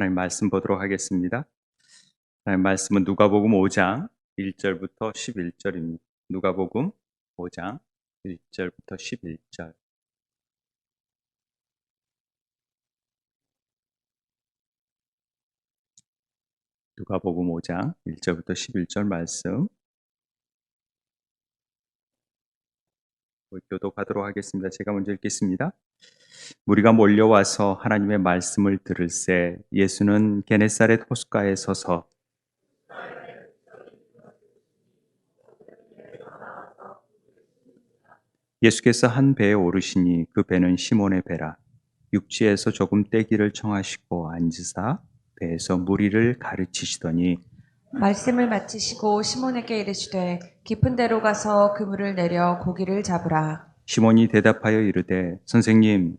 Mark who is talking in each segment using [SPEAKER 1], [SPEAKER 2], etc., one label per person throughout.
[SPEAKER 1] 하나님 말씀 보도록 하겠습니다. 하나님 말씀은 누가복음 5장 1절부터 11절입니다. 누가복음 5장 1절부터 11절. 누가복음 5장 1절부터 11절 말씀 교독하도록 하겠습니다. 제가 먼저 읽겠습니다. 무리가 몰려와서 하나님의 말씀을 들을새 예수는 게네사렛 호숫가에 서서 예수께서 한 배에 오르시니 그 배는 시몬의 배라. 육지에서 조금 떼기를 청하시고 앉으사 배에서 무리를 가르치시더니
[SPEAKER 2] 말씀을 마치시고 시몬에게 이르시되 깊은 데로 가서 그물을 내려 고기를 잡으라.
[SPEAKER 1] 시몬이 대답하여 이르되 선생님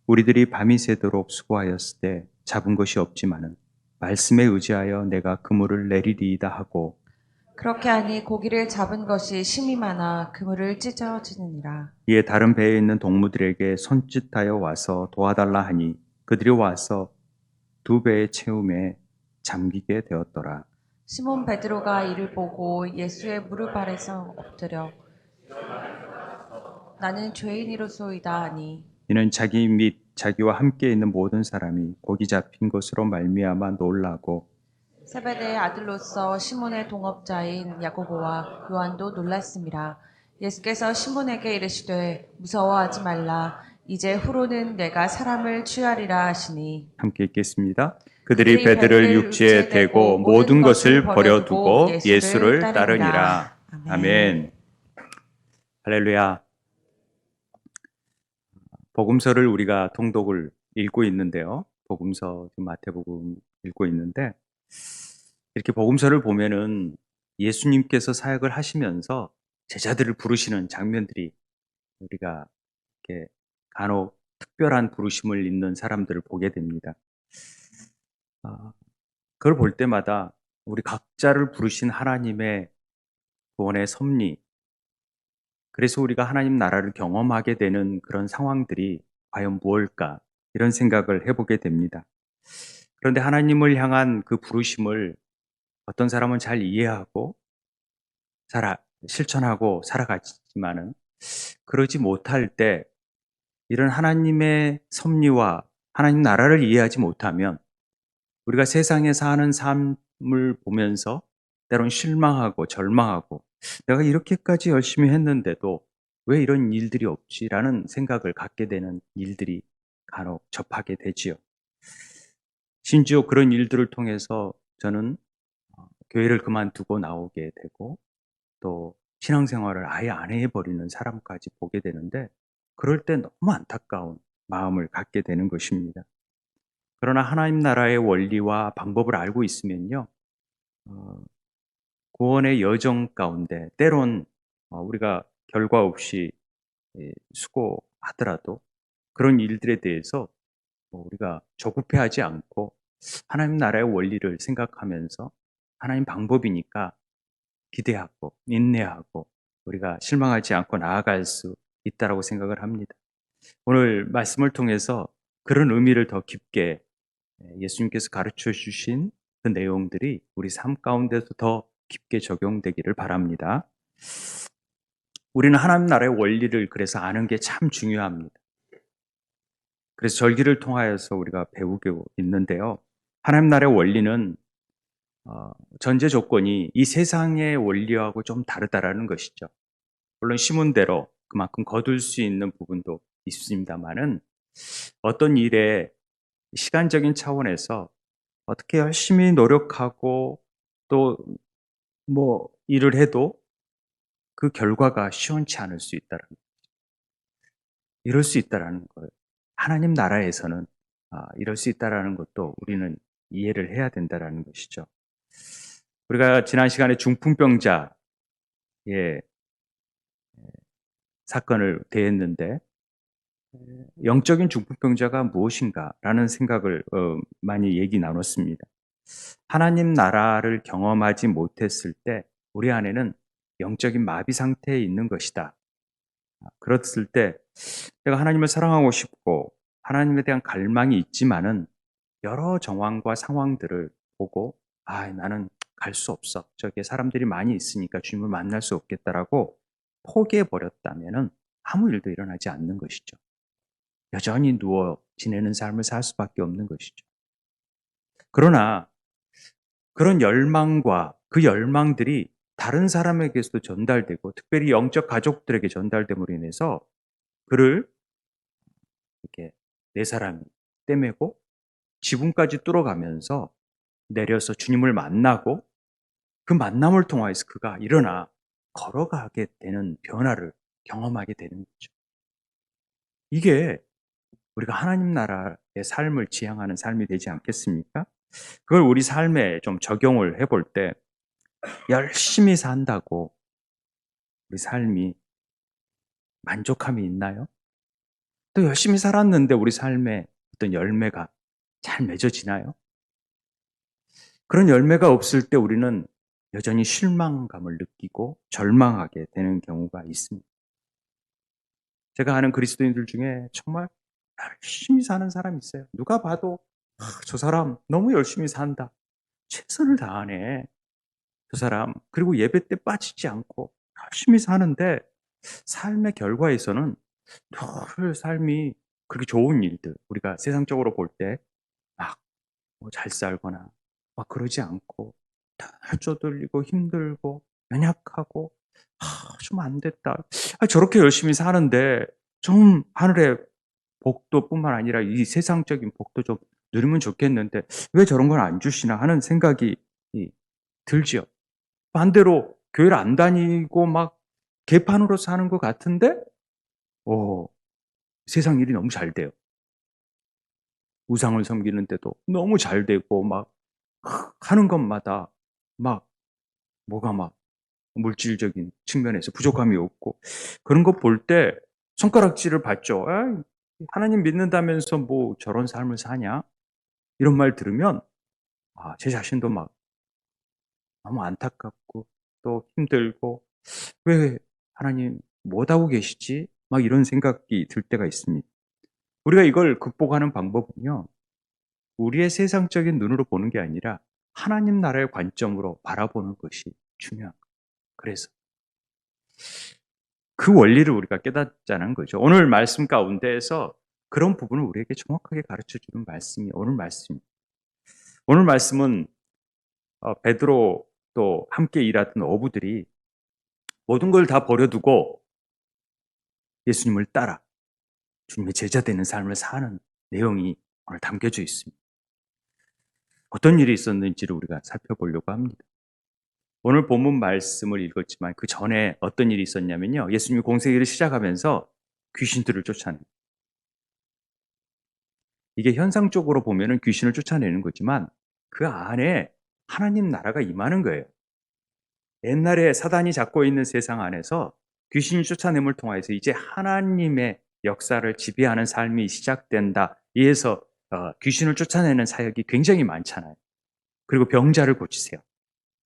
[SPEAKER 1] 우리들이 밤이 새도록 수고하였으되 잡은 것이 없지만은 말씀에 의지하여 내가 그물을 내리리이다 하고
[SPEAKER 2] 그렇게 하니 고기를 잡은 것이 심이 많아 그물을 찢어지느니라.
[SPEAKER 1] 이에 다른 배에 있는 동무들에게 손짓하여 와서 도와달라 하니 그들이 와서 두 배의 채움에 잠기게 되었더라.
[SPEAKER 2] 시몬 베드로가 이를 보고 예수의 무릎 아래서 엎드려 나는 죄인이로소이다 하니
[SPEAKER 1] 이는 자기 및 자기와 함께 있는 모든 사람이 고기 잡힌 것으로 말미암아 놀라고
[SPEAKER 2] 세베대의 아들로서 시몬의 동업자인 야고보와 요한도 놀랐습니다. 예수께서 시몬에게 이르시되 무서워하지 말라. 이제 후로는 내가 사람을 취하리라 하시니
[SPEAKER 1] 함께 읽겠습니다. 그들이 배들을 육지에 대고 모든 것을 버려두고 예수를 따르니라. 아멘. 할렐루야. 복음서를 우리가 통독을 읽고 있는데요. 복음서, 마태복음 읽고 있는데 이렇게 복음서를 보면은 예수님께서 사역을 하시면서 제자들을 부르시는 장면들이 우리가 이렇게 간혹 특별한 부르심을 있는 사람들을 보게 됩니다. 그걸 볼 때마다 우리 각자를 부르신 하나님의 구원의 섭리, 그래서 우리가 하나님 나라를 경험하게 되는 그런 상황들이 과연 무엇일까 이런 생각을 해보게 됩니다. 그런데 하나님을 향한 그 부르심을 어떤 사람은 잘 이해하고 실천하고 살아가지만은 그러지 못할 때 이런 하나님의 섭리와 하나님 나라를 이해하지 못하면 우리가 세상에 사는 삶을 보면서 때론 실망하고 절망하고 내가 이렇게까지 열심히 했는데도 왜 이런 일들이 없지라는 생각을 갖게 되는 일들이 간혹 접하게 되지요. 심지어 그런 일들을 통해서 저는 교회를 그만두고 나오게 되고 또 신앙생활을 아예 안 해버리는 사람까지 보게 되는데 그럴 때 너무 안타까운 마음을 갖게 되는 것입니다. 그러나 하나님 나라의 원리와 방법을 알고 있으면요. 구원의 여정 가운데 때론 우리가 결과 없이 수고하더라도 그런 일들에 대해서 우리가 조급해하지 않고 하나님 나라의 원리를 생각하면서 하나님 방법이니까 기대하고 인내하고 우리가 실망하지 않고 나아갈 수 있다라고 생각을 합니다. 오늘 말씀을 통해서 그런 의미를 더 깊게 예수님께서 가르쳐 주신 그 내용들이 우리 삶 가운데서 더 깊게 적용되기를 바랍니다. 우리는 하나님 나라의 원리를 그래서 아는 게 참 중요합니다. 그래서 절기를 통하여서 우리가 배우게 있는데요. 하나님 나라의 원리는 전제 조건이 이 세상의 원리하고 좀 다르다라는 것이죠. 물론 시문대로 그만큼 거둘 수 있는 부분도 있습니다만은 어떤 일에 시간적인 차원에서 어떻게 열심히 노력하고 또 일을 해도 그 결과가 시원치 않을 수 있다는 이럴 수 있다라는 거예요. 하나님 나라에서는 이럴 수 있다라는 것도 우리는 이해를 해야 된다라는 것이죠. 우리가 지난 시간에 중풍병자의 사건을 대했는데 영적인 중풍병자가 무엇인가라는 생각을 많이 얘기 나눴습니다. 하나님 나라를 경험하지 못했을 때 우리 안에는 영적인 마비 상태에 있는 것이다. 그랬을 때 내가 하나님을 사랑하고 싶고 하나님에 대한 갈망이 있지만은 여러 정황과 상황들을 보고 나는 갈 수 없어. 저기에 사람들이 많이 있으니까 주님을 만날 수 없겠다라고 포기해 버렸다면은 아무 일도 일어나지 않는 것이죠. 여전히 누워 지내는 삶을 살 수밖에 없는 것이죠. 그러나 그런 열망과 그 열망들이 다른 사람에게서도 전달되고 특별히 영적 가족들에게 전달됨으로 인해서 그를 이렇게 네 사람이 떼매고 지붕까지 뚫어가면서 내려서 주님을 만나고 그 만남을 통하여서 그가 일어나 걸어가게 되는 변화를 경험하게 되는 거죠. 이게 우리가 하나님 나라의 삶을 지향하는 삶이 되지 않겠습니까? 그걸 우리 삶에 좀 적용을 해볼 때 열심히 산다고 우리 삶이 만족함이 있나요? 또 열심히 살았는데 우리 삶에 어떤 열매가 잘 맺어지나요? 그런 열매가 없을 때 우리는 여전히 실망감을 느끼고 절망하게 되는 경우가 있습니다. 제가 아는 그리스도인들 중에 정말 열심히 사는 사람이 있어요. 누가 봐도 저 사람 너무 열심히 산다. 최선을 다하네. 저 사람. 그리고 예배 때 빠지지 않고 열심히 사는데 삶의 결과에서는 늘 삶이 그렇게 좋은 일들, 우리가 세상적으로 볼 때 막 잘 살거나 막 그러지 않고 늘 쪼들리고 힘들고 연약하고 좀 안 됐다. 저렇게 열심히 사는데 좀 하늘의 복도뿐만 아니라 이 세상적인 복도 좀 누리면 좋겠는데 왜 저런 걸 안 주시나 하는 생각이 들지요. 반대로 교회를 안 다니고 막 개판으로 사는 것 같은데 세상 일이 너무 잘 돼요. 우상을 섬기는데도 너무 잘 되고 막 하는 것마다 막 뭐가 막 물질적인 측면에서 부족함이 없고 그런 거 볼 때 손가락질을 받죠. 하나님 믿는다면서 뭐 저런 삶을 사냐? 이런 말 들으면 제 자신도 막 너무 안타깝고 또 힘들고 왜 하나님 못하고 계시지? 막 이런 생각이 들 때가 있습니다. 우리가 이걸 극복하는 방법은요. 우리의 세상적인 눈으로 보는 게 아니라 하나님 나라의 관점으로 바라보는 것이 중요한 거예요. 그래서 그 원리를 우리가 깨닫자는 거죠. 오늘 말씀 가운데에서 그런 부분을 우리에게 정확하게 가르쳐 주는 말씀이 오늘 말씀입니다. 오늘 말씀은 베드로 또 함께 일하던 어부들이 모든 걸 다 버려두고 예수님을 따라 주님의 제자 되는 삶을 사는 내용이 오늘 담겨져 있습니다. 어떤 일이 있었는지를 우리가 살펴보려고 합니다. 오늘 본문 말씀을 읽었지만 그 전에 어떤 일이 있었냐면요. 예수님이 공생애를 시작하면서 귀신들을 쫓아내요. 이게 현상적으로 보면은 귀신을 쫓아내는 거지만 그 안에 하나님 나라가 임하는 거예요. 옛날에 사단이 잡고 있는 세상 안에서 귀신이 쫓아냄을 통해서 이제 하나님의 역사를 지배하는 삶이 시작된다. 이에서 귀신을 쫓아내는 사역이 굉장히 많잖아요. 그리고 병자를 고치세요.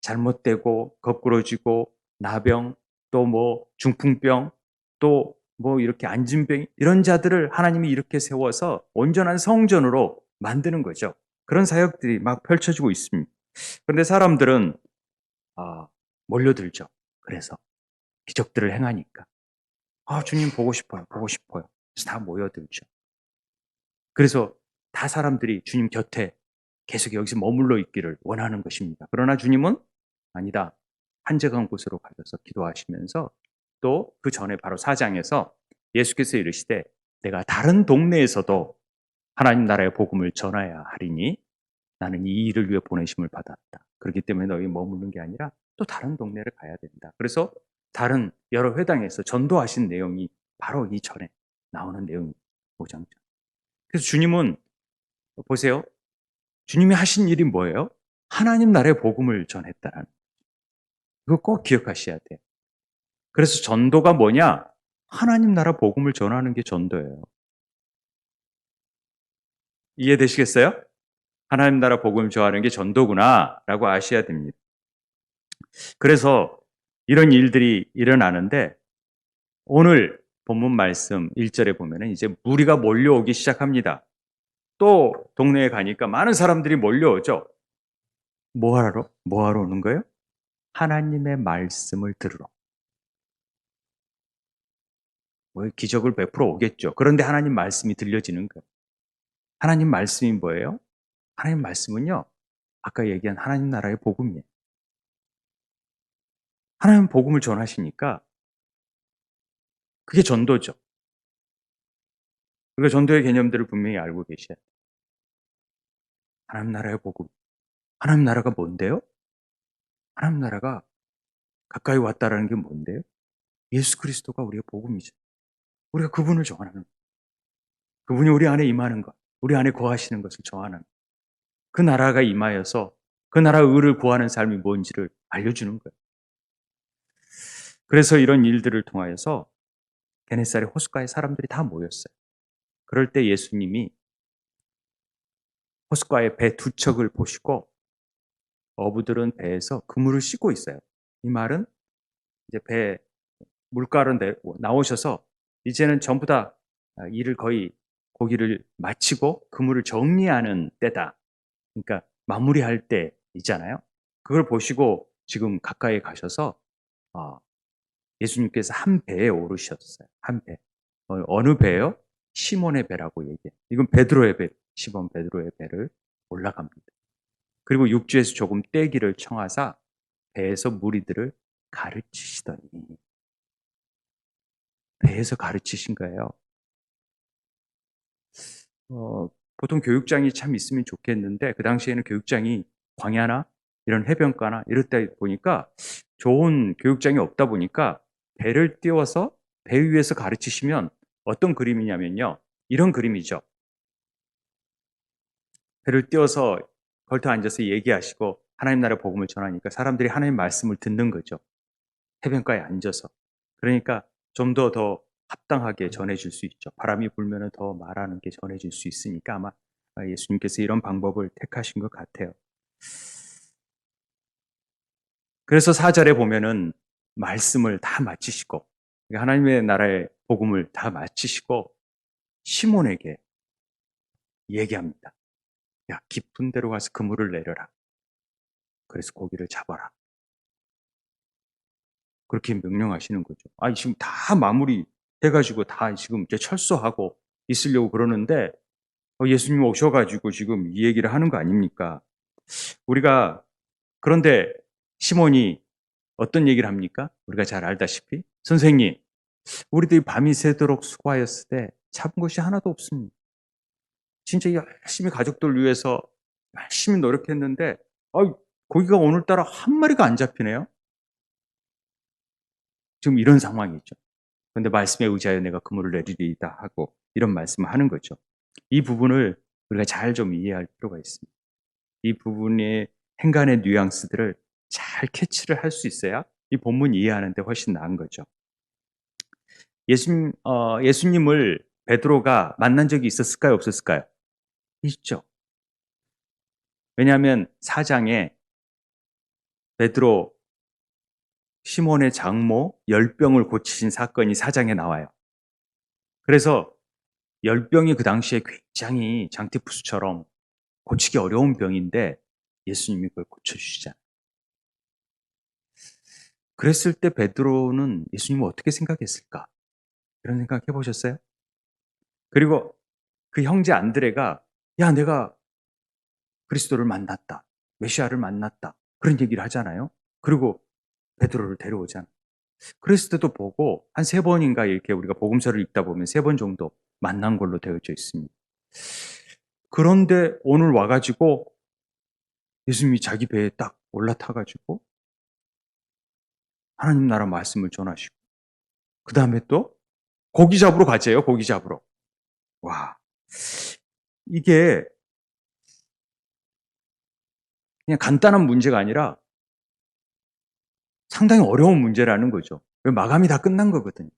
[SPEAKER 1] 잘못되고 거꾸러지고 나병 또 뭐 중풍병 또 뭐 이렇게 안진병 이런 자들을 하나님이 이렇게 세워서 온전한 성전으로 만드는 거죠. 그런 사역들이 막 펼쳐지고 있습니다. 그런데 사람들은 몰려들죠. 그래서 기적들을 행하니까 주님 보고 싶어요. 보고 싶어요. 그래서 다 모여들죠. 그래서 다 사람들이 주님 곁에 계속 여기서 머물러 있기를 원하는 것입니다. 그러나 주님은 아니다. 한적한 곳으로 가셔서 기도하시면서 또 그 전에 바로 4장에서 예수께서 이르시되 내가 다른 동네에서도 하나님 나라의 복음을 전해야 하리니 나는 이 일을 위해 보내심을 받았다. 그렇기 때문에 너희 머무는 게 아니라 또 다른 동네를 가야 된다. 그래서 다른 여러 회당에서 전도하신 내용이 바로 이 전에 나오는 내용입니다. 5장. 그래서 주님은 보세요. 주님이 하신 일이 뭐예요? 하나님 나라의 복음을 전했다라는 그거 꼭 기억하셔야 돼요. 그래서 전도가 뭐냐? 하나님 나라 복음을 전하는 게 전도예요. 이해되시겠어요? 하나님 나라 복음을 전하는 게 전도구나라고 아셔야 됩니다. 그래서 이런 일들이 일어나는데 오늘 본문 말씀 1절에 보면은 이제 무리가 몰려오기 시작합니다. 또 동네에 가니까 많은 사람들이 몰려오죠. 뭐 하러 오는 거예요? 하나님의 말씀을 들으러. 뭐 기적을 베풀어 오겠죠. 그런데 하나님 말씀이 들려지는 거예요. 하나님 말씀이 뭐예요? 하나님 말씀은요, 아까 얘기한 하나님 나라의 복음이에요. 하나님 복음을 전하시니까 그게 전도죠. 우리가 전도의 개념들을 분명히 알고 계셔야 돼요. 하나님 나라의 복음. 하나님 나라가 뭔데요? 하나님 나라가 가까이 왔다라는 게 뭔데요? 예수 그리스도가 우리의 복음이죠. 우리가 그분을 전하는 것. 그분이 우리 안에 임하는 것. 우리 안에 거하시는 것을 전하는 것. 그 나라가 임하여서 그 나라의 의를 구하는 삶이 뭔지를 알려주는 거예요. 그래서 이런 일들을 통하여서 게네사렛 호숫가에 사람들이 다 모였어요. 그럴 때 예수님이 호숫가에 배 두 척을 보시고 어부들은 배에서 그물을 씻고 있어요. 이 말은 이제 배 물가로 나오셔서 이제는 전부 다 일을 거의 고기를 마치고 그물을 정리하는 때다. 그러니까 마무리할 때 있잖아요. 그걸 보시고 지금 가까이 가셔서 예수님께서 한 배에 오르셨어요. 한 배. 어느 배요? 시몬의 배라고 얘기해요. 이건 베드로의 배, 시몬 베드로의 배를 올라갑니다. 그리고 육지에서 조금 떼기를 청하사 배에서 무리들을 가르치시더니 배에서 가르치신 거예요. 보통 교육장이 참 있으면 좋겠는데 그 당시에는 교육장이 광야나 이런 해변가나 이럴 때 보니까 좋은 교육장이 없다 보니까 배를 띄워서 배 위에서 가르치시면 어떤 그림이냐면요. 이런 그림이죠. 배를 띄워서 걸터 앉아서 얘기하시고 하나님 나라 복음을 전하니까 사람들이 하나님 말씀을 듣는 거죠. 해변가에 앉아서. 그러니까 좀 더 합당하게 전해질 수 있죠. 바람이 불면 더 말하는 게 전해질 수 있으니까 아마 예수님께서 이런 방법을 택하신 것 같아요. 그래서 4절에 보면은 말씀을 다 마치시고 하나님의 나라의 복음을 다 마치시고 시몬에게 얘기합니다. 야, 깊은 데로 가서 그물을 내려라. 그래서 고기를 잡아라. 그렇게 명령하시는 거죠. 아니, 지금 다 마무리 해가지고 다 지금 이제 철수하고 있으려고 그러는데 예수님 오셔가지고 지금 이 얘기를 하는 거 아닙니까? 우리가 그런데 시몬이 어떤 얘기를 합니까? 우리가 잘 알다시피 선생님, 우리들이 밤이 새도록 수고하였을 때 잡은 것이 하나도 없습니다. 진짜 열심히 가족들 위해서 열심히 노력했는데 고기가 오늘따라 한 마리가 안 잡히네요. 지금 이런 상황이죠. 그런데 말씀에 의지하여 내가 그물을 내리리이다 하고 이런 말씀을 하는 거죠. 이 부분을 우리가 잘 좀 이해할 필요가 있습니다. 이 부분의 행간의 뉘앙스들을 잘 캐치를 할 수 있어야 이 본문 이해하는 데 훨씬 나은 거죠. 예수님을 베드로가 만난 적이 있었을까요? 없었을까요? 있죠. 왜냐하면 4장에 베드로 시몬의 장모 열병을 고치신 사건이 4장에 나와요. 그래서 열병이 그 당시에 굉장히 장티푸스처럼 고치기 어려운 병인데 예수님이 그걸 고쳐주시잖아요. 그랬을 때 베드로는 예수님을 어떻게 생각했을까? 그런 생각 해보셨어요? 그리고 그 형제 안드레가 야, 내가 그리스도를 만났다. 메시아를 만났다. 그런 얘기를 하잖아요. 그리고 베드로를 데려오잖아요. 그랬을 때도 보고 한 3번인가 이렇게 우리가 복음서를 읽다 보면 3번 정도 만난 걸로 되어져 있습니다. 그런데 오늘 와가지고 예수님이 자기 배에 딱 올라타가지고 하나님 나라 말씀을 전하시고 그 다음에 또 고기 잡으러 가재요. 고기 잡으러. 와, 이게 그냥 간단한 문제가 아니라 상당히 어려운 문제라는 거죠. 마감이 다 끝난 거거든요.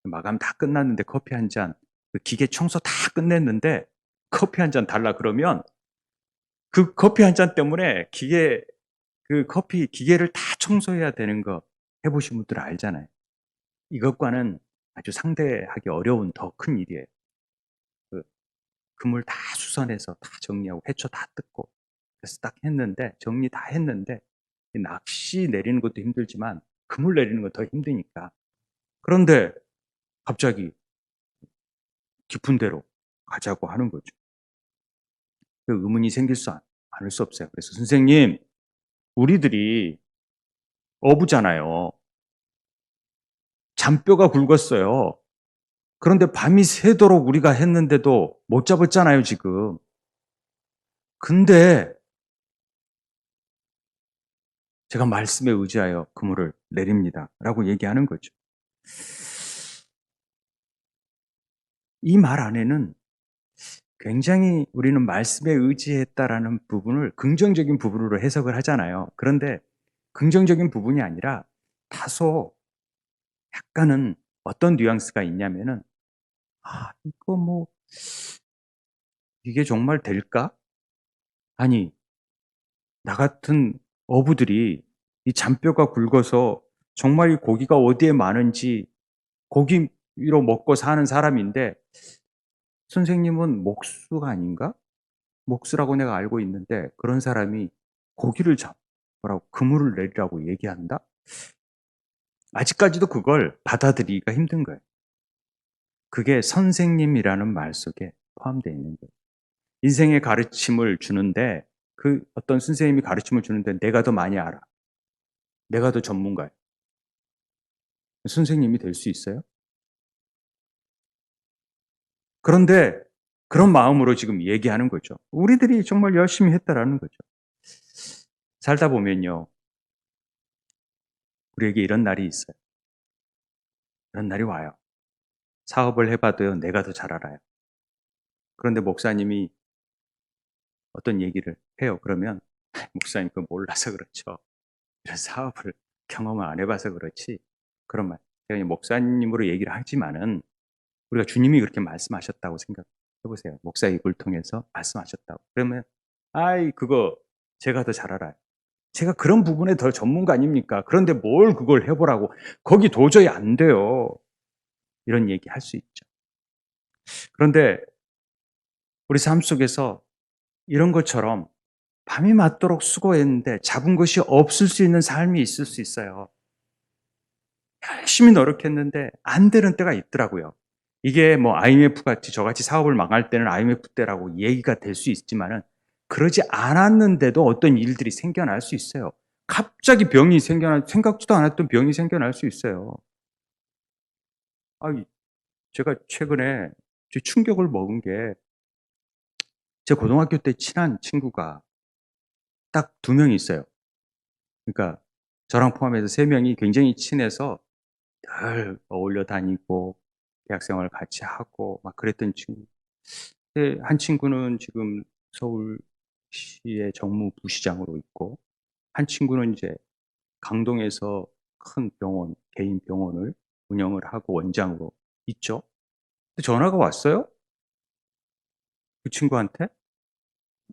[SPEAKER 1] 마감 다 끝났는데 커피 한 잔, 그 기계 청소 다 끝냈는데 커피 한 잔 달라 그러면 그 커피 한 잔 때문에 그 커피 기계를 다 청소해야 되는 거 해보신 분들 알잖아요. 이것과는 아주 상대하기 어려운 더 큰 일이에요. 그 그물 다 수선해서 다 정리하고 해초 다 뜯고 그래서 딱 했는데 정리 다 했는데 이 낚시 내리는 것도 힘들지만 그물 내리는 건 더 힘드니까. 그런데 갑자기 깊은 데로 가자고 하는 거죠. 그 의문이 생길 않을 수 없어요. 그래서 선생님, 우리들이 어부잖아요. 잔뼈가 굵었어요. 그런데 밤이 새도록 우리가 했는데도 못 잡았잖아요, 지금. 근데 제가 말씀에 의지하여 그물을 내립니다. 라고 얘기하는 거죠. 이 말 안에는 굉장히 우리는 말씀에 의지했다라는 부분을 긍정적인 부분으로 해석을 하잖아요. 그런데 긍정적인 부분이 아니라 다소 약간은 어떤 뉘앙스가 있냐면은, 이거 뭐, 이게 정말 될까? 아니, 나 같은 어부들이 이 잔뼈가 굵어서 정말 이 고기가 어디에 많은지 고기로 먹고 사는 사람인데 선생님은 목수가 아닌가? 목수라고 내가 알고 있는데 그런 사람이 고기를 잡으라고 그물을 내리라고 얘기한다? 아직까지도 그걸 받아들이기가 힘든 거예요. 그게 선생님이라는 말 속에 포함되어 있는 거예요. 인생의 가르침을 주는데 그 어떤 선생님이 가르침을 주는데 내가 더 많이 알아. 내가 더 전문가야. 선생님이 될 수 있어요? 그런데 그런 마음으로 지금 얘기하는 거죠. 우리들이 정말 열심히 했다라는 거죠. 살다 보면요. 우리에게 이런 날이 있어요. 이런 날이 와요. 사업을 해봐도요. 내가 더 잘 알아요. 그런데 목사님이 어떤 얘기를 해요. 그러면 목사님 그거 몰라서 그렇죠. 이런 사업을 경험을 안 해봐서 그렇지. 그런 말. 제가 목사님으로 얘기를 하지만은 우리가 주님이 그렇게 말씀하셨다고 생각해 보세요. 목사 입을 통해서 말씀하셨다고. 그러면 그거 제가 더 잘 알아요. 제가 그런 부분에 더 전문가 아닙니까? 그런데 뭘 그걸 해보라고. 거기 도저히 안 돼요. 이런 얘기 할 수 있죠. 그런데 우리 삶 속에서 이런 것처럼 밤이 맞도록 수고했는데 잡은 것이 없을 수 있는 삶이 있을 수 있어요. 열심히 노력했는데 안 되는 때가 있더라고요. 이게 뭐 IMF 같이 저같이 사업을 망할 때는 IMF 때라고 얘기가 될 수 있지만은 그러지 않았는데도 어떤 일들이 생겨날 수 있어요. 갑자기 생각지도 않았던 병이 생겨날 수 있어요. 제가 최근에 충격을 먹은 게 제 고등학교 때 친한 친구가 딱 2명이 있어요. 그러니까 저랑 포함해서 3명이 굉장히 친해서 늘 어울려 다니고 대학 생활을 같이 하고 막 그랬던 친구. 근데 한 친구는 지금 서울시의 정무부시장으로 있고 한 친구는 이제 강동에서 큰 병원, 개인 병원을 운영을 하고 원장으로 있죠. 근데 전화가 왔어요. 그 친구한테.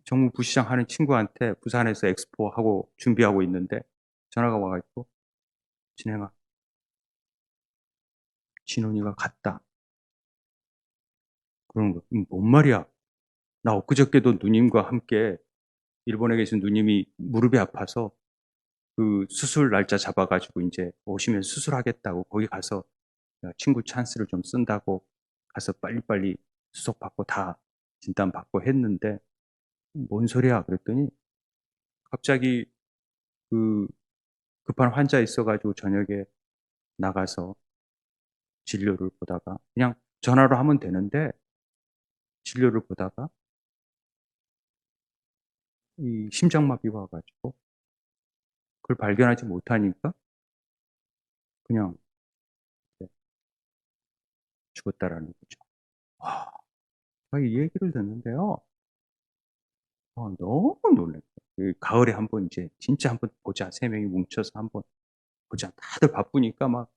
[SPEAKER 1] 정무부시장 하는 친구한테 부산에서 엑스포 하고 준비하고 있는데 전화가 와 가지고 "진행아, 진원이가 갔다." 그러는 거야. 뭔 말이야? 나 엊그저께도 누님과 함께 일본에 계신 누님이 무릎이 아파서 그 수술 날짜 잡아 가지고 인제 오시면 수술하겠다고 거기 가서 친구 찬스를 좀 쓴다고 가서 빨리빨리 수속받고 다 진단받고 했는데 "뭔 소리야?" 그랬더니 갑자기 그 급한 환자 있어 가지고 저녁에 나가서 진료를 보다가 그냥 전화로 하면 되는데 진료를 보다가 이 심장마비가 와 가지고 그걸 발견하지 못하니까 그냥 네 죽었다라는 거죠. 와. 이 얘기를 듣는데요. 너무 놀랐어요. 그 가을에 한번 이제 진짜 한번 보자. 3명이 뭉쳐서 한번 보자. 다들 바쁘니까 막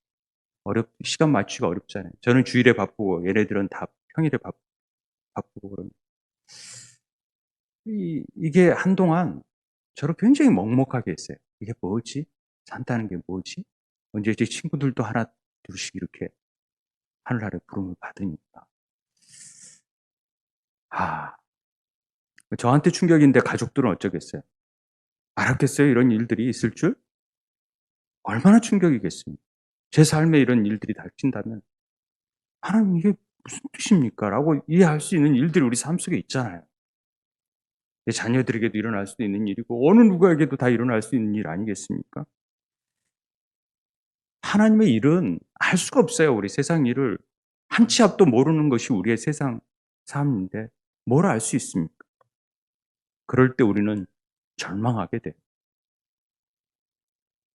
[SPEAKER 1] 시간 맞추기가 어렵잖아요. 저는 주일에 바쁘고 얘네들은 다 평일에 바쁘고 그러면 이게 한동안 저를 굉장히 먹먹하게 했어요. '이게 뭐지? 산다는 게 뭐지?' 언제 이제 친구들도 하나 둘씩 이렇게 하늘나라의 부름을 받으니까. 저한테 충격인데 가족들은 어쩌겠어요? 알았겠어요? 이런 일들이 있을 줄? 얼마나 충격이겠습니까? 제 삶에 이런 일들이 닥친다면 하나님 이게 무슨 뜻입니까? 라고 이해할 수 있는 일들이 우리 삶 속에 있잖아요. 내 자녀들에게도 일어날 수도 있는 일이고 어느 누구에게도 다 일어날 수 있는 일 아니겠습니까? 하나님의 일은 알 수가 없어요. 우리 세상 일을 한 치 앞도 모르는 것이 우리의 세상 삶인데 뭘 알 수 있습니까? 그럴 때 우리는 절망하게 돼요.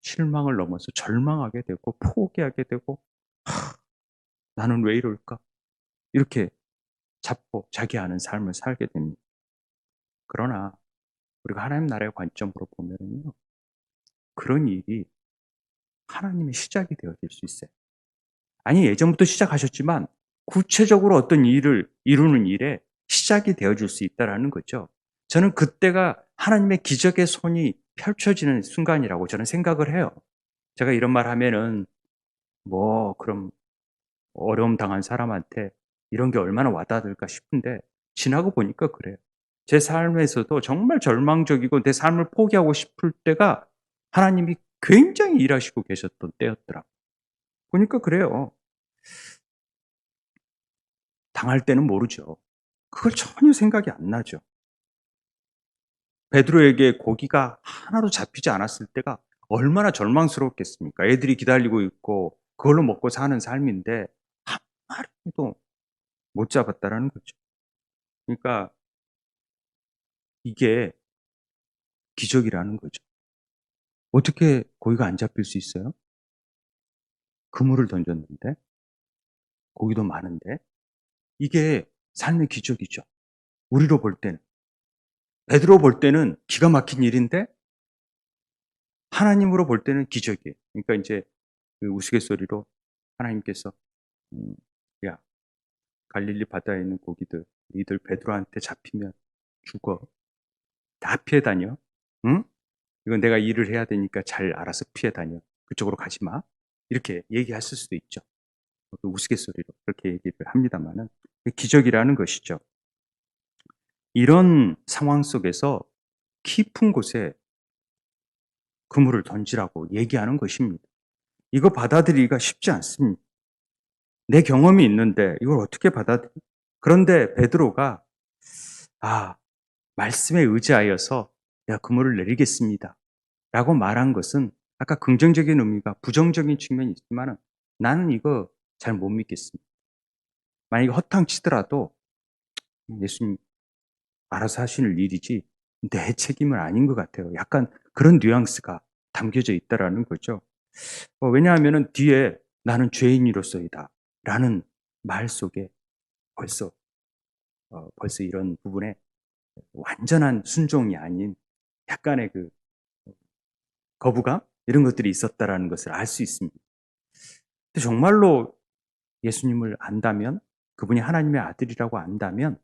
[SPEAKER 1] 실망을 넘어서 절망하게 되고 포기하게 되고 나는 왜 이럴까? 이렇게 잡고 자기 아는 삶을 살게 됩니다. 그러나 우리가 하나님 나라의 관점으로 보면요. 그런 일이 하나님의 시작이 되어질 수 있어요. 아니 예전부터 시작하셨지만 구체적으로 어떤 일을 이루는 일에 시작이 되어질 수 있다라는 거죠. 저는 그때가 하나님의 기적의 손이 펼쳐지는 순간이라고 저는 생각을 해요. 제가 이런 말 하면은 그럼 어려움 당한 사람한테 이런 게 얼마나 와닿을까 싶은데 지나고 보니까 그래요. 제 삶에서도 정말 절망적이고 내 삶을 포기하고 싶을 때가 하나님이 굉장히 일하시고 계셨던 때였더라고요. 보니까 그래요. 당할 때는 모르죠. 그걸 전혀 생각이 안 나죠. 베드로에게 고기가 하나도 잡히지 않았을 때가 얼마나 절망스러웠겠습니까? 애들이 기다리고 있고 그걸로 먹고 사는 삶인데 한 마리도 못 잡았다라는 거죠. 그러니까 이게 기적이라는 거죠. 어떻게 고기가 안 잡힐 수 있어요? 그물을 던졌는데 고기도 많은데 이게 삶의 기적이죠. 우리로 볼 때는 베드로 볼 때는 기가 막힌 일인데 하나님으로 볼 때는 기적이에요. 그러니까 이제 그 우스갯소리로 하나님께서 음, 야 갈릴리 바다에 있는 고기들 니들 베드로한테 잡히면 죽어. 다 피해 다녀. 응? 이건 내가 일을 해야 되니까 잘 알아서 피해 다녀. 그쪽으로 가지 마. 이렇게 얘기했을 수도 있죠. 그 우스갯소리로 그렇게 얘기를 합니다만은 기적이라는 것이죠. 이런 상황 속에서 깊은 곳에 그물을 던지라고 얘기하는 것입니다. 이거 받아들이기가 쉽지 않습니다. 내 경험이 있는데 이걸 어떻게 받아들여? 그런데 베드로가 말씀에 의지하여서 내가 그물을 내리겠습니다. 라고 말한 것은 아까 긍정적인 의미가 부정적인 측면이 있지만 나는 이거 잘 못 믿겠습니다. 만약에 허탕치더라도 예수님 알아서 하시는 일이지 내 책임은 아닌 것 같아요. 약간 그런 뉘앙스가 담겨져 있다라는 거죠. 왜냐하면 뒤에 나는 죄인으로서이다 라는 말 속에 벌써 벌써 이런 부분에 완전한 순종이 아닌 약간의 그 거부감 이런 것들이 있었다라는 것을 알 수 있습니다. 근데 정말로 예수님을 안다면 그분이 하나님의 아들이라고 안다면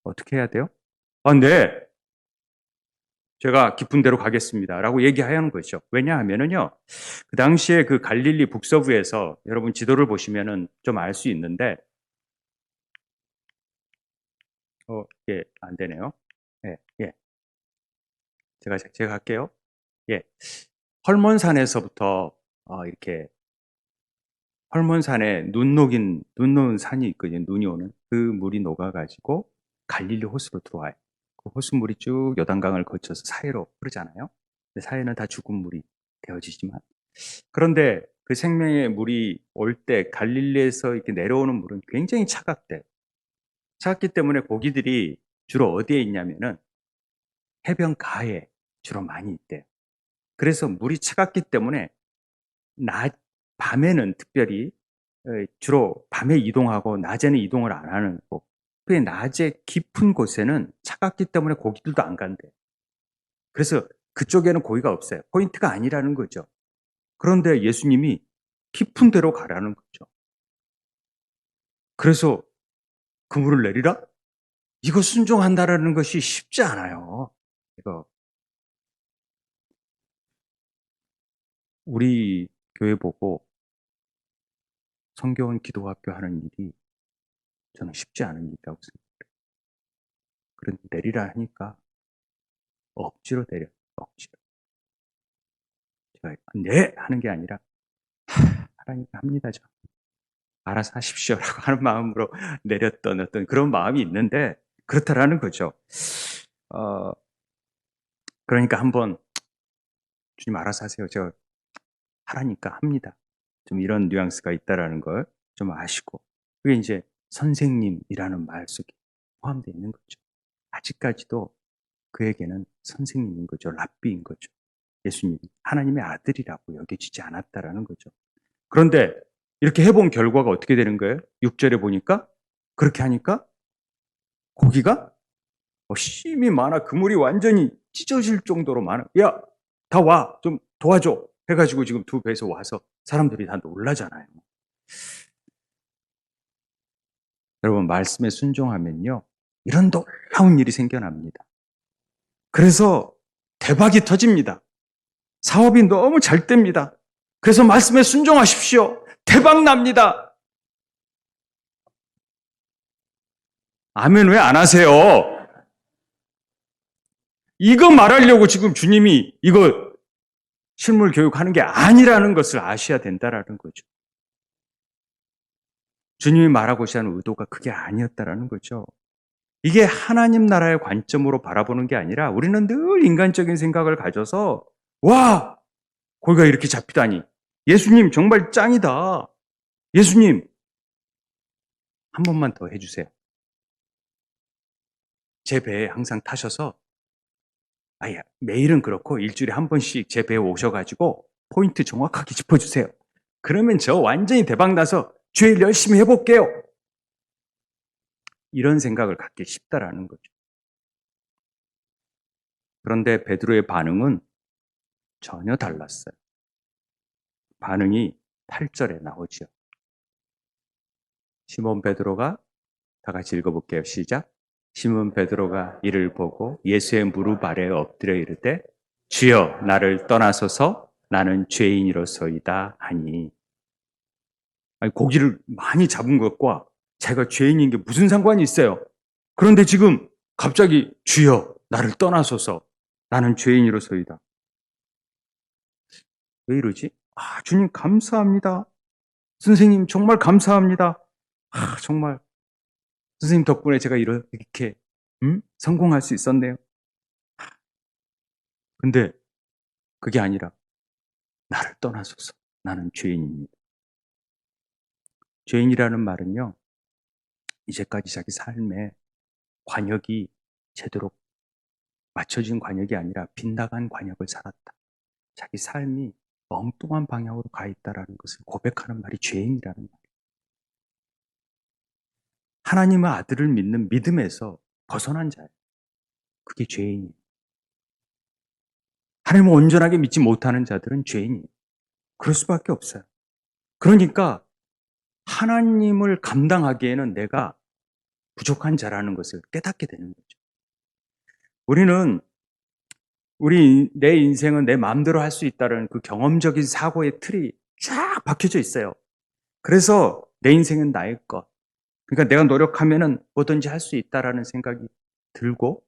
[SPEAKER 1] 어떻게 해야 돼요? 네. 제가 깊은 데로 가겠습니다라고 얘기하는 거죠. 왜냐하면은요. 그 당시에 그 갈릴리 북서부에서 여러분 지도를 보시면은 좀 알 수 있는데 이게 안 되네요. 예. 예. 제가 할게요. 예. 헐몬산에서부터 이렇게 헐몬산에 눈 녹은 산이 있거든요. 눈이 오는 그 물이 녹아 가지고 갈릴리 호수로 들어와요. 그 호수물이 쭉 요단강을 거쳐서 사해로 흐르잖아요. 근데 사해는 다 죽은 물이 되어지지만 그런데 그 생명의 물이 올 때 갈릴리에서 이렇게 내려오는 물은 굉장히 차갑대. 차갑기 때문에 고기들이 주로 어디에 있냐면은 해변가에 주로 많이 있대요. 그래서 물이 차갑기 때문에 밤에는 특별히 주로 밤에 이동하고 낮에는 이동을 안 하는 거. 그 낮에 깊은 곳에는 차갑기 때문에 고기들도 안 간대. 그래서 그쪽에는 고기가 없어요. 포인트가 아니라는 거죠. 그런데 예수님이 깊은 데로 가라는 거죠. 그래서 그물을 내리라? 이거 순종한다라는 것이 쉽지 않아요. 이거 우리 교회 보고 성경은 기도학교 하는 일이 저는 쉽지 않은 일이라고 생각해요. 그런데 내리라 하니까 억지로 내려, 억지로. 제가 네! 하는 게 아니라 하라니까 합니다. 저. 알아서 하십시오라고 하는 마음으로 내렸던 어떤 그런 마음이 있는데 그렇다라는 거죠. 어, 그러니까 한번 주님 알아서 하세요. 제가 하라니까 합니다. 좀 이런 뉘앙스가 있다라는 걸 좀 아시고 그게 이제 선생님이라는 말 속에 포함되어 있는 거죠. 아직까지도 그에게는 선생님인 거죠. 랍비인 거죠. 예수님, 하나님의 아들이라고 여겨지지 않았다라는 거죠. 그런데 이렇게 해본 결과가 어떻게 되는 거예요? 6절에 보니까 그렇게 하니까 고기가 심이 많아 그물이 완전히 찢어질 정도로 많아. 야, 다 와, 좀 도와줘. 해가지고 지금 두 배에서 와서 사람들이 다 놀라잖아요. 여러분 말씀에 순종하면요 이런 놀라운 일이 생겨납니다. 그래서 대박이 터집니다. 사업이 너무 잘 됩니다. 그래서 말씀에 순종하십시오. 대박 납니다. 아멘 왜 안 하세요? 이거 말하려고 지금 주님이 이거 실물 교육하는 게 아니라는 것을 아셔야 된다라는 거죠. 주님이 말하고자 하는 의도가 그게 아니었다라는 거죠. 이게 하나님 나라의 관점으로 바라보는 게 아니라 우리는 늘 인간적인 생각을 가져서 와! 고기가 이렇게 잡히다니. 예수님 정말 짱이다. 예수님 한 번만 더 해주세요. 제 배에 항상 타셔서 매일은 그렇고 일주일에 한 번씩 제 배에 오셔가지고 포인트 정확하게 짚어주세요. 그러면 저 완전히 대박나서 주일 열심히 해볼게요. 이런 생각을 갖기 쉽다라는 거죠. 그런데 베드로의 반응은 전혀 달랐어요. 반응이 8절에 나오죠. 시몬 베드로가 다 같이 읽어볼게요. 시작. 시몬 베드로가 이를 보고 예수의 무릎 아래에 엎드려 이르되 주여 나를 떠나소서 나는 죄인이로소이다 하니. 아니, 고기를 많이 잡은 것과 제가 죄인인 게 무슨 상관이 있어요? 그런데 지금 갑자기 주여 나를 떠나소서 나는 죄인이로소이다. 왜 이러지? 주님 감사합니다. 선생님 정말 감사합니다. 정말 선생님 덕분에 제가 이렇게 성공할 수 있었네요. 근데 그게 아니라 나를 떠나소서 나는 죄인입니다. 죄인이라는 말은요. 이제까지 자기 삶에 관역이 제대로 맞춰진 관역이 아니라 빗나간 관역을 살았다. 자기 삶이 엉뚱한 방향으로 가 있다는 것을 고백하는 말이 죄인이라는 말이에요. 하나님의 아들을 믿는 믿음에서 벗어난 자예요. 그게 죄인이에요. 하나님을 온전하게 믿지 못하는 자들은 죄인이에요. 그럴 수밖에 없어요. 그러니까 하나님을 감당하기에는 내가 부족한 자라는 것을 깨닫게 되는 거죠. 우리는 내 인생은 내 마음대로 할 수 있다는 그 경험적인 사고의 틀이 쫙 박혀져 있어요. 그래서 내 인생은 나의 것. 그러니까 내가 노력하면은 뭐든지 할 수 있다라는 생각이 들고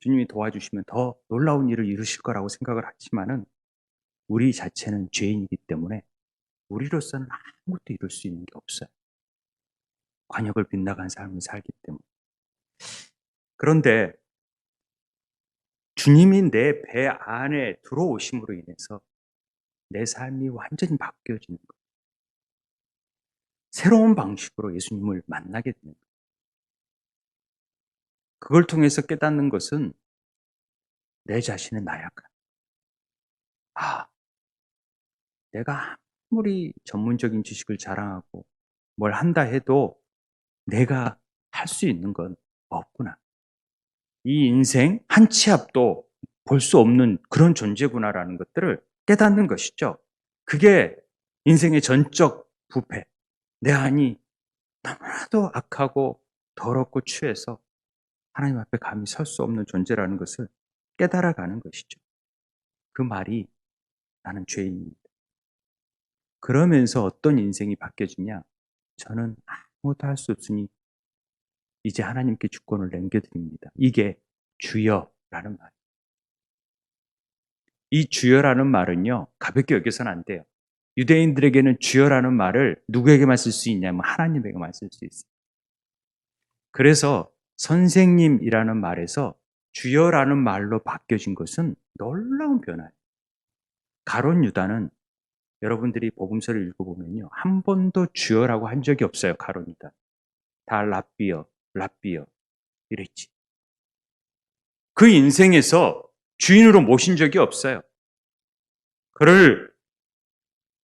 [SPEAKER 1] 주님이 도와주시면 더 놀라운 일을 이루실 거라고 생각을 하지만은 우리 자체는 죄인이기 때문에 우리로서는 아무것도 이룰 수 있는 게 없어요. 관역을 빗나간 삶을 살기 때문에. 그런데 주님이 내 배 안에 들어오심으로 인해서 내 삶이 완전히 바뀌어지는 거예요. 새로운 방식으로 예수님을 만나게 되는 거예요. 그걸 통해서 깨닫는 것은 내 자신의 나약함. 내가 아무리 전문적인 지식을 자랑하고 뭘 한다 해도 내가 할 수 있는 건 없구나. 이 인생 한 치 앞도 볼 수 없는 그런 존재구나라는 것들을 깨닫는 것이죠. 그게 인생의 전적 부패. 내 안이 너무나도 악하고 더럽고 추해서 하나님 앞에 감히 설 수 없는 존재라는 것을 깨달아가는 것이죠. 그 말이 나는 죄인입니다. 그러면서 어떤 인생이 바뀌어지냐? 저는 아무것도 할 수 없으니 이제 하나님께 주권을 넘겨드립니다. 이게 주여라는 말. 이 주여라는 말은요, 가볍게 여겨서는 안 돼요. 유대인들에게는 주여라는 말을 누구에게만 쓸 수 있냐면 하나님에게만 쓸 수 있어요. 그래서 선생님이라는 말에서 주여라는 말로 바뀌어진 것은 놀라운 변화예요. 가룟 유다는 여러분들이 복음서를 읽어보면요, 한 번도 주여라고 한 적이 없어요. 가룟 유다. 다 랍비여, 랍비여 이랬지. 그 인생에서 주인으로 모신 적이 없어요. 그를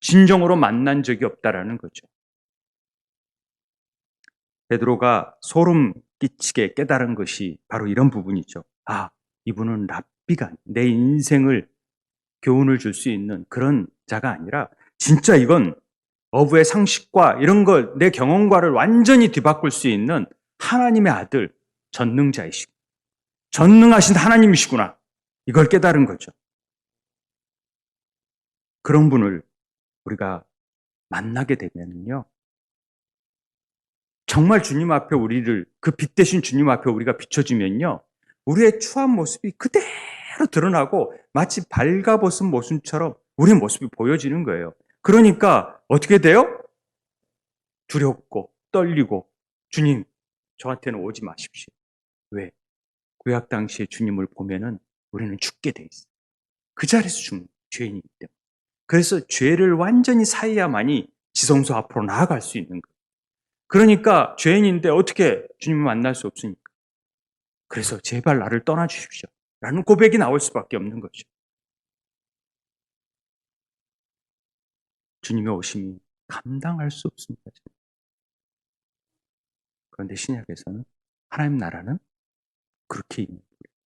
[SPEAKER 1] 진정으로 만난 적이 없다라는 거죠. 베드로가 소름 끼치게 깨달은 것이 바로 이런 부분이죠. 이분은 랍비가 내 인생을 교훈을 줄 수 있는 그런 자가 아니라 진짜 이건 어부의 상식과 이런 걸 내 경험과를 완전히 뒤바꿀 수 있는 하나님의 아들, 전능자이시고 전능하신 하나님이시구나. 이걸 깨달은 거죠. 그런 분을 우리가 만나게 되면요, 정말 주님 앞에 우리를, 그 빛 대신 주님 앞에 우리가 비춰지면요, 우리의 추한 모습이 그대로 드러나고 마치 발가벗은 모습처럼 우리의 모습이 보여지는 거예요. 그러니까 어떻게 돼요? 두렵고 떨리고, 주님, 저한테는 오지 마십시오. 왜? 구약 당시에 주님을 보면은 우리는 죽게 돼 있어요. 그 자리에서 죽는 죄인이기 때문에. 그래서 죄를 완전히 사해야만이 지성소 앞으로 나아갈 수 있는 거예요. 그러니까 죄인인데 어떻게 주님을 만날 수 없으니까. 그래서 제발 나를 떠나주십시오. 라는 고백이 나올 수밖에 없는 거죠. 주님의 오심이 감당할 수 없습니다. 그런데 신약에서는 하나님 나라는 그렇게 있는 거예요.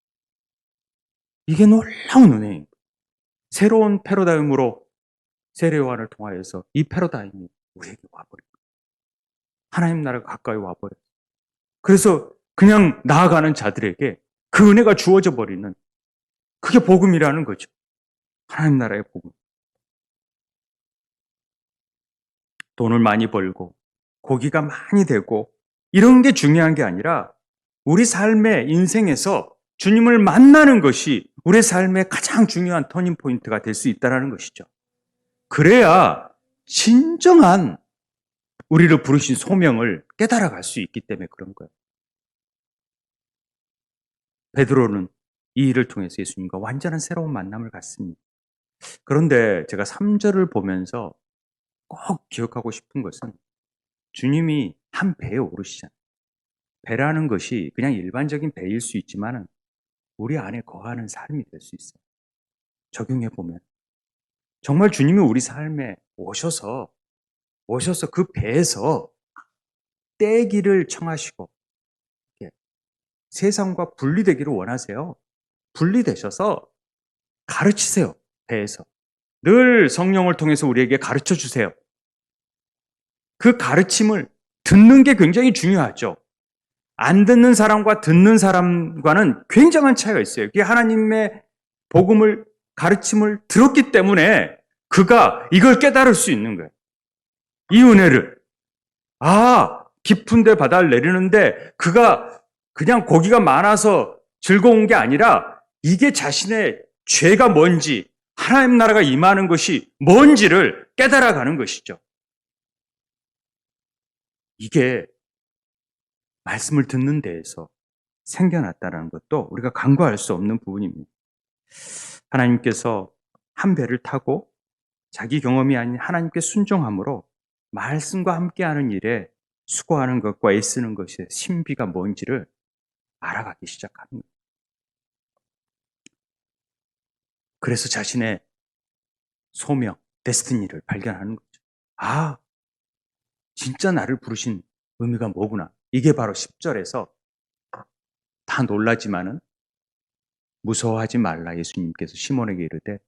[SPEAKER 1] 이게 놀라운 은혜예요. 새로운 패러다임으로 세례요한을 통하여서 이 패러다임이 우리에게 와버린 거예요. 하나님 나라가 가까이 와버려요. 그래서 그냥 나아가는 자들에게 그 은혜가 주어져 버리는, 그게 복음이라는 거죠. 하나님 나라의 복음. 돈을 많이 벌고 고기가 많이 되고 이런 게 중요한 게 아니라 우리 삶의 인생에서 주님을 만나는 것이 우리의 삶의 가장 중요한 터닝 포인트가 될 수 있다는 것이죠. 그래야 진정한 우리를 부르신 소명을 깨달아갈 수 있기 때문에 그런 거예요. 베드로는 이 일을 통해서 예수님과 완전한 새로운 만남을 갖습니다. 그런데 제가 3절을 보면서 꼭 기억하고 싶은 것은 주님이 한 배에 오르시잖아요. 배라는 것이 그냥 일반적인 배일 수 있지만 우리 안에 거하는 삶이 될 수 있어요. 적용해 보면 정말 주님이 우리 삶에 오셔서 그 배에서 떼기를 청하시고 세상과 분리되기를 원하세요. 분리되셔서 가르치세요. 배에서. 늘 성령을 통해서 우리에게 가르쳐 주세요. 그 가르침을 듣는 게 굉장히 중요하죠. 안 듣는 사람과 듣는 사람과는 굉장한 차이가 있어요. 그게 하나님의 복음을, 가르침을 들었기 때문에 그가 이걸 깨달을 수 있는 거예요. 이 은혜를. 깊은데 바다를 내리는데 그가 그냥 고기가 많아서 즐거운 게 아니라 이게 자신의 죄가 뭔지, 하나님 나라가 임하는 것이 뭔지를 깨달아가는 것이죠. 이게 말씀을 듣는 데에서 생겨났다는 것도 우리가 간과할 수 없는 부분입니다. 하나님께서 한 배를 타고 자기 경험이 아닌 하나님께 순종함으로 말씀과 함께하는 일에 수고하는 것과 애쓰는 것의 신비가 뭔지를 알아가기 시작하는 거예요. 그래서 자신의 소명, 데스티니를 발견하는 거죠. 진짜 나를 부르신 의미가 뭐구나. 이게 바로 10절에서 다 놀라지만은 무서워하지 말라 예수님께서 시몬에게 이르되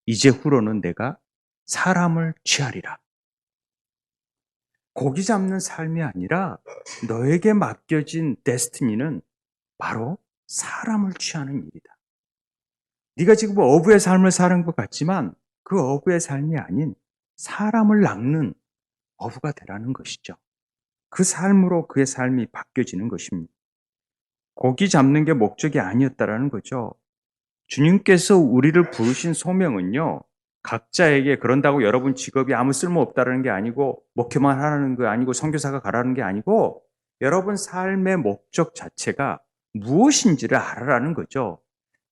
[SPEAKER 1] 이제 후로는 내가 사람을 취하리라. 고기 잡는 삶이 아니라 너에게 맡겨진 데스티니는 바로 사람을 취하는 일이다. 네가 지금 어부의 삶을 사는 것 같지만 그 어부의 삶이 아닌 사람을 낚는 어부가 되라는 것이죠. 그 삶으로 그의 삶이 바뀌어지는 것입니다. 고기 잡는 게 목적이 아니었다라는 거죠. 주님께서 우리를 부르신 소명은요, 각자에게 그런다고 여러분 직업이 아무 쓸모 없다라는 게 아니고, 목회만 하라는 게 아니고, 선교사가 가라는 게 아니고, 여러분 삶의 목적 자체가 무엇인지를 알아라는 거죠.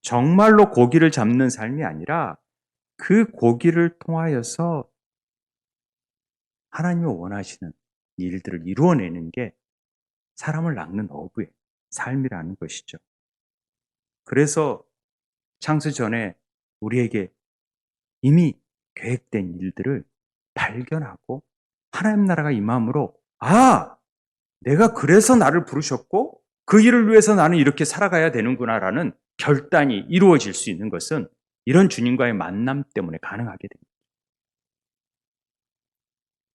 [SPEAKER 1] 정말로 고기를 잡는 삶이 아니라 그 고기를 통하여서 하나님이 원하시는 일들을 이루어내는 게 사람을 낚는 어부의 삶이라는 것이죠. 그래서 창세 전에 우리에게 이미 계획된 일들을 발견하고 하나님 나라가 임함으로 내가 그래서 나를 부르셨고 그 일을 위해서 나는 이렇게 살아가야 되는구나라는 결단이 이루어질 수 있는 것은 이런 주님과의 만남 때문에 가능하게 됩니다.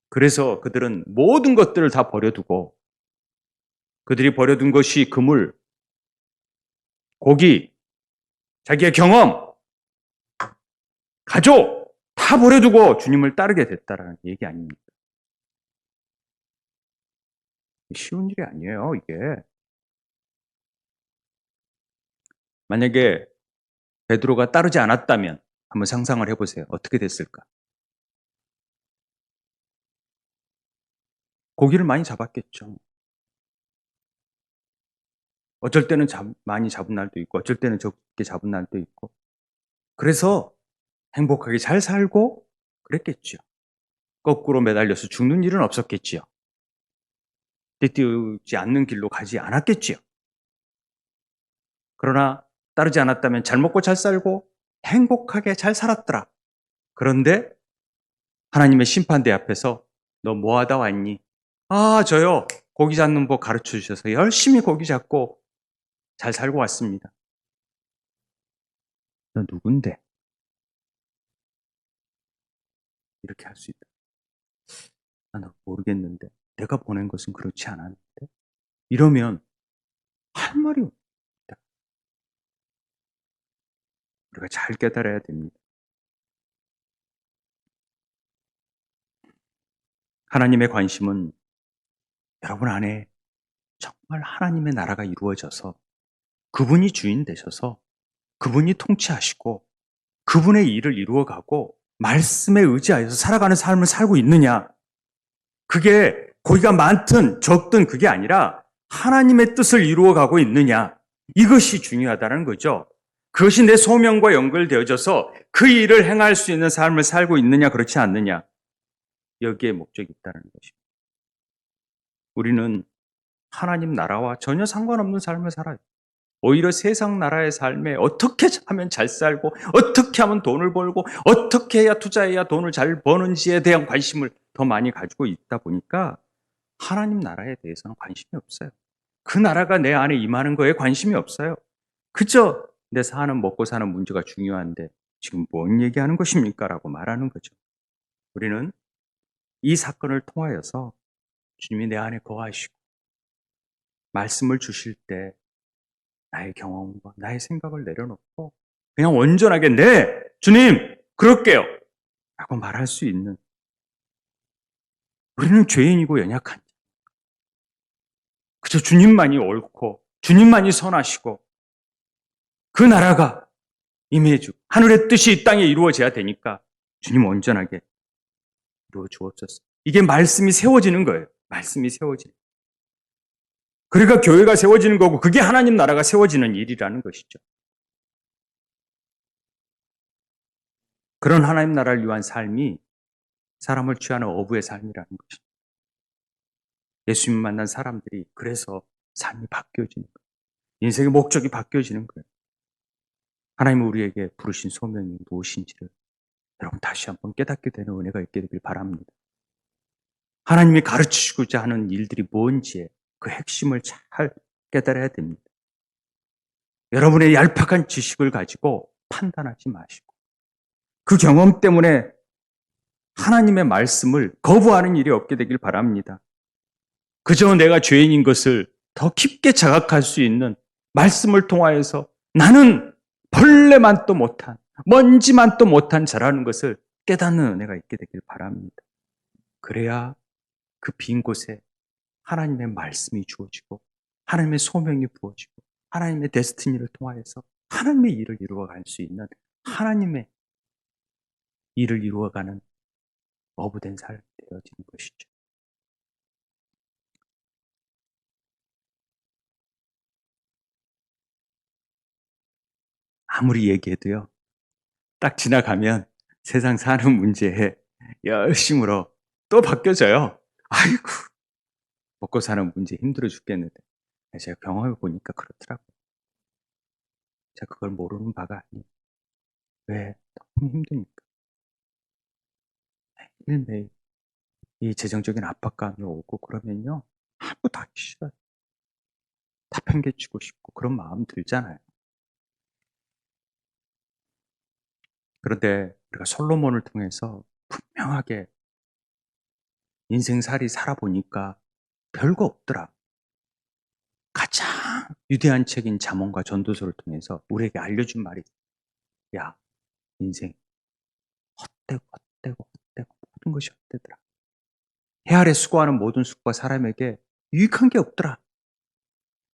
[SPEAKER 1] 그래서 그들은 모든 것들을 다 버려두고 그들이 버려둔 것이 그물, 고기, 자기의 경험, 가족 다 버려두고 주님을 따르게 됐다라는 얘기 아닙니까? 쉬운 일이 아니에요, 이게. 만약에 베드로가 따르지 않았다면 한번 상상을 해보세요. 어떻게 됐을까? 고기를 많이 잡았겠죠. 어쩔 때는 많이 잡은 날도 있고 어쩔 때는 적게 잡은 날도 있고 그래서 행복하게 잘 살고 그랬겠죠. 거꾸로 매달려서 죽는 일은 없었겠지요. 띠띠우지 않는 길로 가지 않았겠지요. 그러나 따르지 않았다면 잘 먹고 잘 살고 행복하게 잘 살았더라. 그런데 하나님의 심판대 앞에서 너 뭐 하다 왔니? 저요. 고기 잡는 법 가르쳐 주셔서 열심히 고기 잡고 잘 살고 왔습니다. 너 누군데? 이렇게 할 수 있다. 나 모르겠는데 내가 보낸 것은 그렇지 않았는데 이러면 할 말이 없다. 우리가 잘 깨달아야 됩니다. 하나님의 관심은 여러분 안에 정말 하나님의 나라가 이루어져서 그분이 주인 되셔서 그분이 통치하시고 그분의 일을 이루어가고 말씀에 의지하여서 살아가는 삶을 살고 있느냐. 그게 고기가 많든 적든 그게 아니라 하나님의 뜻을 이루어가고 있느냐. 이것이 중요하다는 거죠. 그것이 내 소명과 연결되어져서 그 일을 행할 수 있는 삶을 살고 있느냐 그렇지 않느냐. 여기에 목적이 있다는 것입니다. 우리는 하나님 나라와 전혀 상관없는 삶을 살아요. 오히려 세상 나라의 삶에 어떻게 하면 잘 살고 어떻게 하면 돈을 벌고 어떻게 해야 투자해야 돈을 잘 버는지에 대한 관심을 더 많이 가지고 있다 보니까 하나님 나라에 대해서는 관심이 없어요. 그 나라가 내 안에 임하는 거에 관심이 없어요. 그저 내 먹고 사는 문제가 중요한데 지금 뭔 얘기하는 것입니까? 라고 말하는 거죠. 우리는 이 사건을 통하여서 주님이 내 안에 거하시고 말씀을 주실 때 나의 경험과 나의 생각을 내려놓고 그냥 온전하게 네, 주님, 그럴게요 라고 말할 수 있는 우리는 죄인이고 연약한 그저 주님만이 옳고 주님만이 선하시고 그 나라가 임해주고 하늘의 뜻이 이 땅에 이루어져야 되니까 주님 온전하게 이루어 주옵소서. 이게 말씀이 세워지는 거예요. 말씀이 세워지는 그러니까 교회가 세워지는 거고 그게 하나님 나라가 세워지는 일이라는 것이죠. 그런 하나님 나라를 위한 삶이 사람을 취하는 어부의 삶이라는 것입니다. 예수님 만난 사람들이 그래서 삶이 바뀌어지는 거예요. 인생의 목적이 바뀌어지는 거예요. 하나님은 우리에게 부르신 소명이 무엇인지를 여러분 다시 한번 깨닫게 되는 은혜가 있게 되길 바랍니다. 하나님이 가르치시고자 하는 일들이 뭔지에 그 핵심을 잘 깨달아야 됩니다. 여러분의 얄팍한 지식을 가지고 판단하지 마시고 그 경험 때문에 하나님의 말씀을 거부하는 일이 없게 되길 바랍니다. 그저 내가 죄인인 것을 더 깊게 자각할 수 있는 말씀을 통하여서 나는 벌레만도 못한 먼지만도 못한 자라는 것을 깨닫는 은혜가 있게 되길 바랍니다. 그래야 그 빈 곳에 하나님의 말씀이 주어지고 하나님의 소명이 부어지고 하나님의 데스티니를 통하여서 하나님의 일을 이루어갈 수 있는 하나님의 일을 이루어가는 어부된 삶이 되어지는 것이죠. 아무리 얘기해도요, 딱 지나가면 세상 사는 문제에 열심으로 또 바뀌어져요. 아이고, 먹고 사는 문제 힘들어 죽겠는데. 제가 경험해 보니까 그렇더라고요. 제가 그걸 모르는 바가 아니에요. 왜? 너무 힘드니까. 매일매일 이 재정적인 압박감이 오고 그러면요, 아무것도 하기 싫어요. 다 팽개치고 싶고 그런 마음 들잖아요. 그런데 우리가 솔로몬을 통해서 분명하게 인생살이 살아보니까 별거 없더라. 가장 위대한 책인 잠언과 전도서를 통해서 우리에게 알려준 말이, 야, 인생 헛되고 헛되고 헛되고 모든 것이 헛되더라. 해 아래 수고하는 모든 수고가 사람에게 유익한 게 없더라.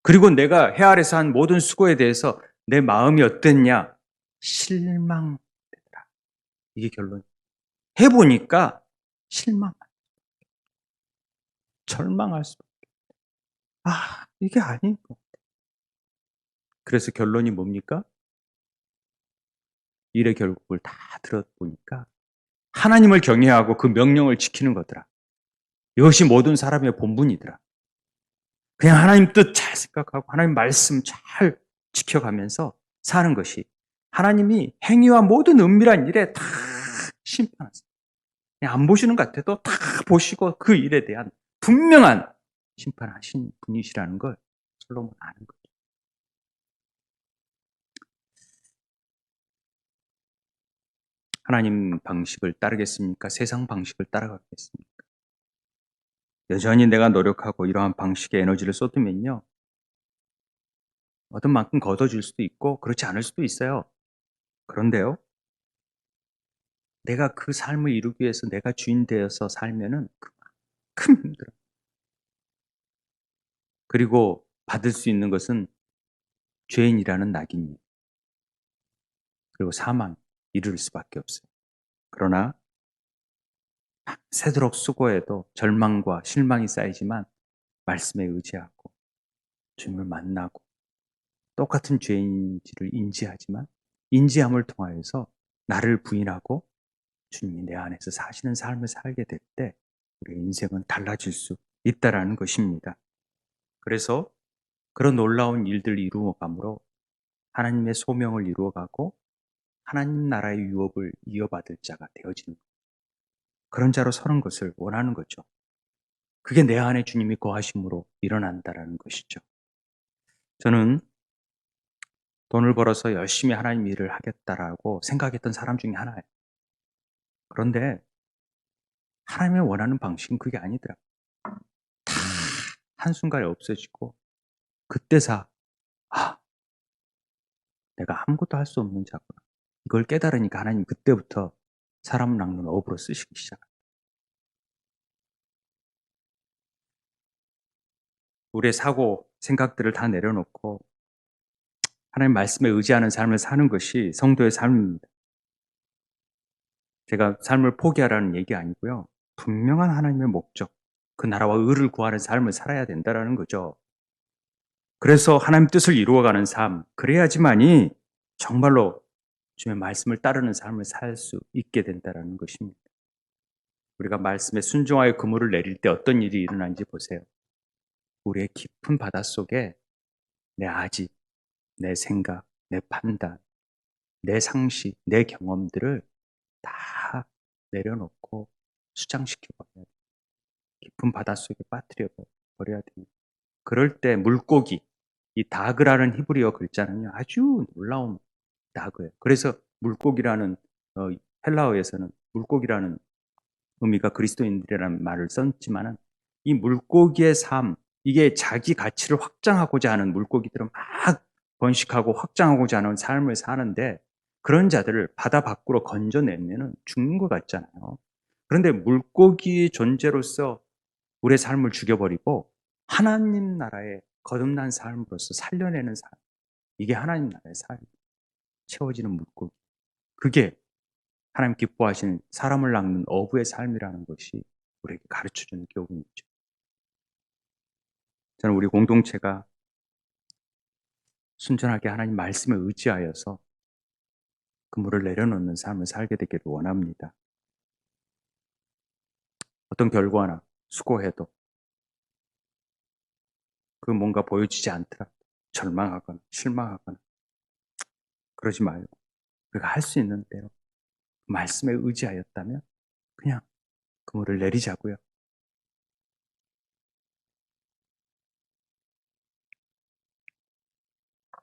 [SPEAKER 1] 그리고 내가 해 아래서 한 모든 수고에 대해서 내 마음이 어땠냐? 실망되더라. 이게 결론. 해보니까 실망, 절망할 수밖에. 이게 아닌 거. 그래서 결론이 뭡니까? 일의 결국을 다 들어보니까 하나님을 경외하고 그 명령을 지키는 거더라. 이것이 모든 사람의 본분이더라. 그냥 하나님 뜻 잘 생각하고 하나님 말씀 잘 지켜가면서 사는 것이 하나님이 행위와 모든 은밀한 일에 다 심판하세요. 그냥 안 보시는 것 같아도 다 보시고 그 일에 대한 분명한 심판하신 분이시라는 걸 솔로몬은 아는 거죠. 하나님 방식을 따르겠습니까? 세상 방식을 따라가겠습니까? 여전히 내가 노력하고 이러한 방식의 에너지를 쏟으면요, 얻은 만큼 거둬질 수도 있고 그렇지 않을 수도 있어요. 그런데요, 내가 그 삶을 이루기 위해서 내가 주인 되어서 살면은 그만큼 힘들어. 그리고 받을 수 있는 것은 죄인이라는 낙인이에요. 그리고 사망, 이룰 수밖에 없어요. 그러나 새도록 수고해도 절망과 실망이 쌓이지만 말씀에 의지하고 주님을 만나고 똑같은 죄인인지를 인지하지만 인지함을 통하여서 나를 부인하고 주님이 내 안에서 사시는 삶을 살게 될 때 우리의 인생은 달라질 수 있다라는 것입니다. 그래서 그런 놀라운 일들을 이루어감으로 하나님의 소명을 이루어가고 하나님 나라의 유업을 이어받을 자가 되어지는 그런 자로 서는 것을 원하는 거죠. 그게 내 안에 주님이 거하심으로 일어난다라는 것이죠. 저는 돈을 벌어서 열심히 하나님 일을 하겠다라고 생각했던 사람 중에 하나예요. 그런데 하나님의 원하는 방식은 그게 아니더라고요. 다 한순간에 없어지고 그때서 내가 아무것도 할 수 없는 자구나. 이걸 깨달으니까 하나님 그때부터 사람 낚는 업으로 쓰시기 시작합니다. 우리의 사고, 생각들을 다 내려놓고 하나님 말씀에 의지하는 삶을 사는 것이 성도의 삶입니다. 제가 삶을 포기하라는 얘기 아니고요. 분명한 하나님의 목적, 그 나라와 의를 구하는 삶을 살아야 된다는 거죠. 그래서 하나님 뜻을 이루어가는 삶, 그래야지만이 정말로 주님의 말씀을 따르는 삶을 살 수 있게 된다는 것입니다. 우리가 말씀에 순종하여 그물을 내릴 때 어떤 일이 일어나는지 보세요. 우리의 깊은 바닷속에 내 아집, 내 생각, 내 판단, 내 상식, 내 경험들을 다 내려놓고 수장시켜버려야 돼요. 깊은 바닷속에 빠뜨려 버려야 됩니다. 그럴 때 물고기, 이 다그라는 히브리어 글자는요, 아주 놀라운 다그예요. 그래서 물고기라는 헬라어에서는 물고기라는 의미가 그리스도인들이라는 말을 썼지만은 이 물고기의 삶, 이게 자기 가치를 확장하고자 하는 물고기들은 막 번식하고 확장하고자 하는 삶을 사는데 그런 자들을 바다 밖으로 건져내면 죽는 것 같잖아요. 그런데 물고기의 존재로서 우리의 삶을 죽여버리고 하나님 나라의 거듭난 삶으로서 살려내는 삶, 이게 하나님 나라의 삶, 채워지는 물고기, 그게 하나님 기뻐하시는 사람을 낚는 어부의 삶이라는 것이 우리에게 가르쳐주는 교훈이죠. 저는 우리 공동체가 순전하게 하나님 말씀에 의지하여서 그물을 내려놓는 삶을 살게 되기를 원합니다. 어떤 결과나 수고해도 그 뭔가 보여지지 않더라도 절망하거나 실망하거나 그러지 말고 우리가 할 수 있는 대로 말씀에 의지하였다면 그냥 그물을 내리자고요.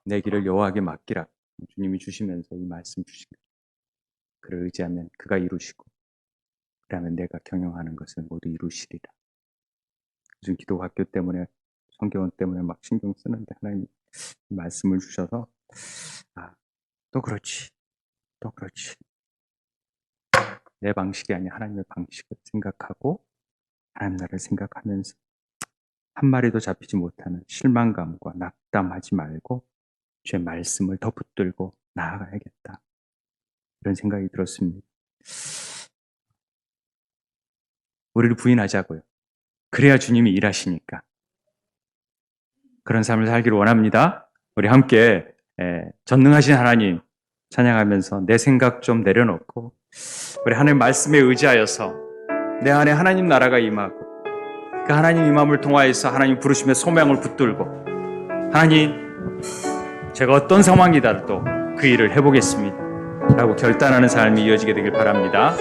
[SPEAKER 1] 내 길을 여호와에게 맡기라. 주님이 주시면서 이 말씀 주신 거예요. 그를 의지하면 그가 이루시고 그러면 내가 경영하는 것을 모두 이루시리라. 요즘 기도학교 때문에 성경 때문에 막 신경 쓰는데 하나님 말씀을 주셔서 또 그렇지 내 방식이 아닌 하나님의 방식을 생각하고 하나님 나라를 생각하면서 한 마리도 잡히지 못하는 실망감과 낙담하지 말고 주의 말씀을 더 붙들고 나아가야겠다. 이런 생각이 들었습니다. 우리를 부인하자고요. 그래야 주님이 일하시니까. 그런 삶을 살기를 원합니다. 우리 함께 전능하신 하나님 찬양하면서 내 생각 좀 내려놓고 우리 하나님 말씀에 의지하여서 내 안에 하나님 나라가 임하고 그 하나님 임함을 통하여서 하나님 부르심의 소명을 붙들고 하나님 제가 어떤 상황이라도 그 일을 해보겠습니다 라고 결단하는 삶이 이어지게 되길 바랍니다.